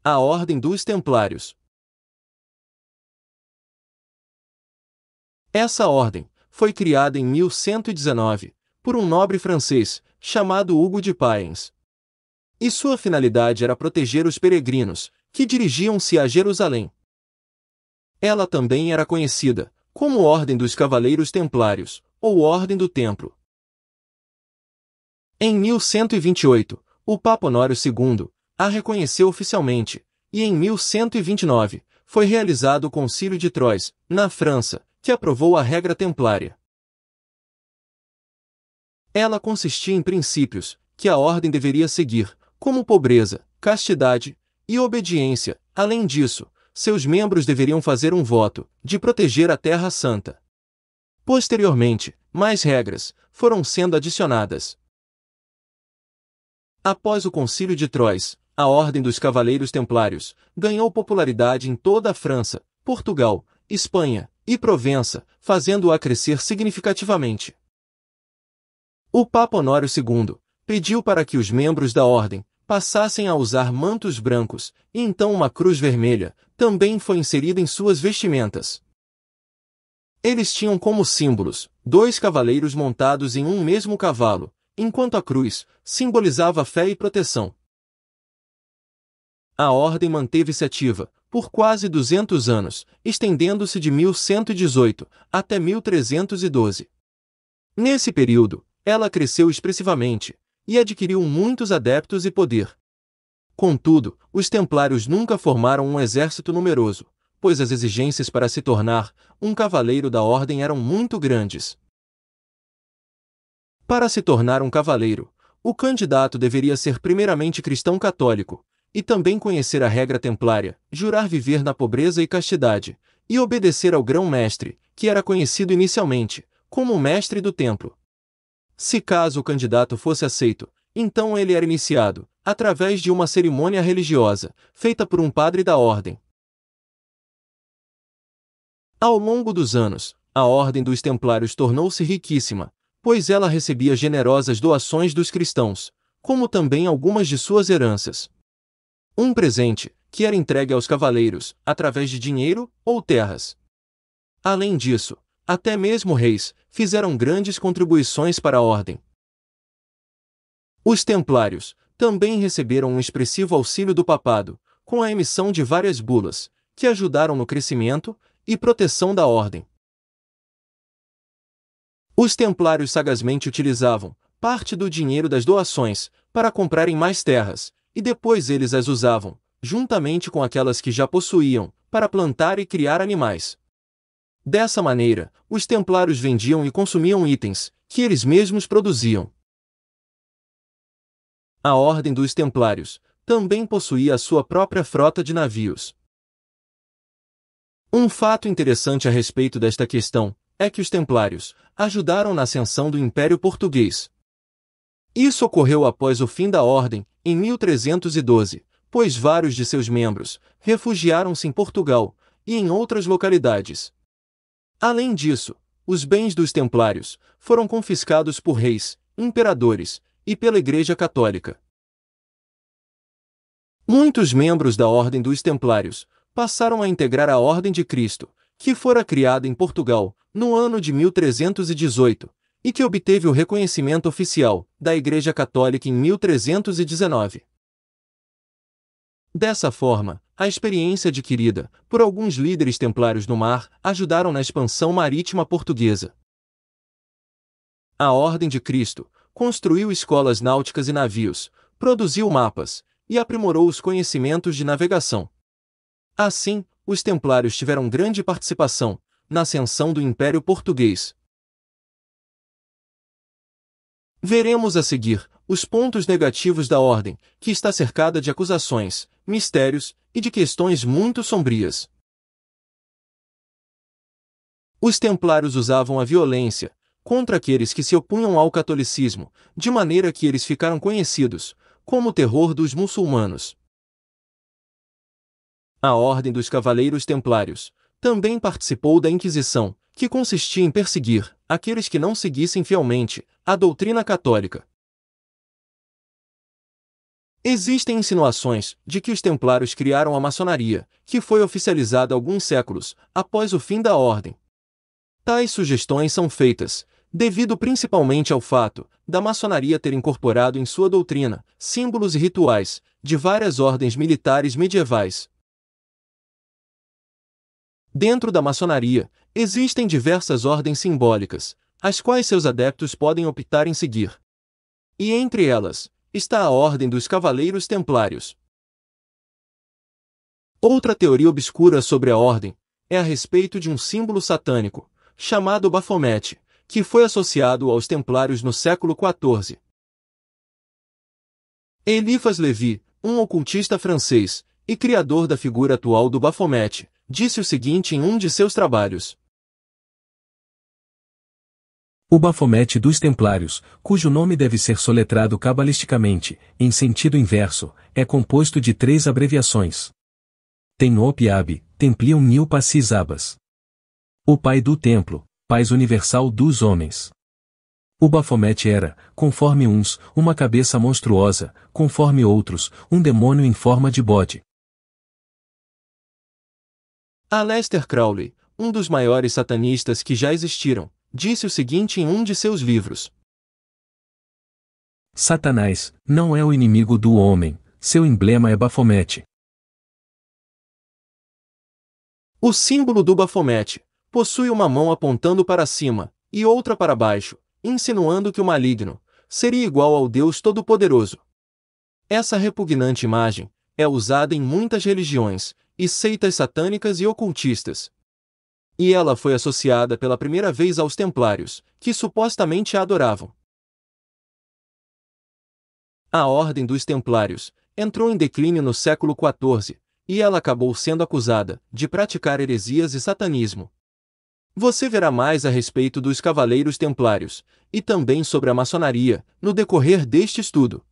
A Ordem dos Templários. Essa ordem foi criada em 1119 por um nobre francês chamado Hugo de Payens. E sua finalidade era proteger os peregrinos que dirigiam-se a Jerusalém. Ela também era conhecida como Ordem dos Cavaleiros Templários, ou Ordem do Templo. Em 1128, o Papa Honório II a reconheceu oficialmente, e em 1129 foi realizado o Concílio de Troyes, na França, que aprovou a regra templária. Ela consistia em princípios que a ordem deveria seguir, como pobreza, castidade e obediência. Além disso, seus membros deveriam fazer um voto de proteger a Terra Santa. Posteriormente, mais regras foram sendo adicionadas. Após o Concílio de Troyes, a Ordem dos Cavaleiros Templários ganhou popularidade em toda a França, Portugal, Espanha e Provença, fazendo-a crescer significativamente. O Papa Honório II pediu para que os membros da ordem passassem a usar mantos brancos, e então uma cruz vermelha também foi inserida em suas vestimentas. Eles tinham como símbolos 2 cavaleiros montados em um mesmo cavalo, enquanto a cruz simbolizava fé e proteção. A ordem manteve-se ativa por quase 200 anos, estendendo-se de 1118 até 1312. Nesse período, ela cresceu expressivamente e adquiriu muitos adeptos e poder. Contudo, os templários nunca formaram um exército numeroso, pois as exigências para se tornar um cavaleiro da ordem eram muito grandes. Para se tornar um cavaleiro, o candidato deveria ser primeiramente cristão católico, e também conhecer a regra templária, jurar viver na pobreza e castidade, e obedecer ao grão-mestre, que era conhecido inicialmente como o mestre do templo. Se caso o candidato fosse aceito, então ele era iniciado, através de uma cerimônia religiosa, feita por um padre da ordem. Ao longo dos anos, a Ordem dos Templários tornou-se riquíssima, pois ela recebia generosas doações dos cristãos, como também algumas de suas heranças. Um presente, que era entregue aos cavaleiros, através de dinheiro ou terras. Além disso, até mesmo reis fizeram grandes contribuições para a ordem. Os templários também receberam um expressivo auxílio do papado, com a emissão de várias bulas, que ajudaram no crescimento e proteção da ordem. Os templários sagazmente utilizavam parte do dinheiro das doações para comprarem mais terras, e depois eles as usavam, juntamente com aquelas que já possuíam, para plantar e criar animais. Dessa maneira, os templários vendiam e consumiam itens que eles mesmos produziam. A Ordem dos Templários também possuía a sua própria frota de navios. Um fato interessante a respeito desta questão é que os templários ajudaram na ascensão do Império Português. Isso ocorreu após o fim da Ordem, em 1312, pois vários de seus membros refugiaram-se em Portugal e em outras localidades. Além disso, os bens dos templários foram confiscados por reis, imperadores e pela Igreja Católica. Muitos membros da Ordem dos Templários passaram a integrar a Ordem de Cristo, que fora criada em Portugal no ano de 1318 e que obteve o reconhecimento oficial da Igreja Católica em 1319. Dessa forma, a experiência adquirida por alguns líderes templários no mar ajudaram na expansão marítima portuguesa. A Ordem de Cristo construiu escolas náuticas e navios, produziu mapas e aprimorou os conhecimentos de navegação. Assim, os templários tiveram grande participação na ascensão do Império Português. Veremos a seguir os pontos negativos da ordem, que está cercada de acusações, mistérios e de questões muito sombrias. Os templários usavam a violência contra aqueles que se opunham ao catolicismo, de maneira que eles ficaram conhecidos como o terror dos muçulmanos. A Ordem dos Cavaleiros Templários também participou da Inquisição, que consistia em perseguir aqueles que não seguissem fielmente a doutrina católica. Existem insinuações de que os templários criaram a maçonaria, que foi oficializada alguns séculos após o fim da ordem. Tais sugestões são feitas devido principalmente ao fato da maçonaria ter incorporado em sua doutrina símbolos e rituais de várias ordens militares medievais. Dentro da maçonaria, existem diversas ordens simbólicas, as quais seus adeptos podem optar em seguir. E entre elas, está a Ordem dos Cavaleiros Templários. Outra teoria obscura sobre a ordem é a respeito de um símbolo satânico, chamado Bafomete, que foi associado aos Templários no século XIV. Eliphas Lévy, um ocultista francês e criador da figura atual do Bafomete, disse o seguinte em um de seus trabalhos. O Bafomete dos Templários, cujo nome deve ser soletrado cabalisticamente, em sentido inverso, é composto de 3 abreviações. Tenop Ab, Templium Nil Passis Abas. O Pai do Templo, Paz Universal dos Homens. O Bafomete era, conforme uns, uma cabeça monstruosa, conforme outros, um demônio em forma de bode. Aleister Crowley, um dos maiores satanistas que já existiram, disse o seguinte em um de seus livros. Satanás não é o inimigo do homem, seu emblema é Bafomete. O símbolo do Bafomete possui uma mão apontando para cima e outra para baixo, insinuando que o maligno seria igual ao Deus Todo-Poderoso. Essa repugnante imagem é usada em muitas religiões e seitas satânicas e ocultistas. E ela foi associada pela primeira vez aos Templários, que supostamente a adoravam. A Ordem dos Templários entrou em declínio no século XIV, e ela acabou sendo acusada de praticar heresias e satanismo. Você verá mais a respeito dos Cavaleiros Templários, e também sobre a maçonaria, no decorrer deste estudo.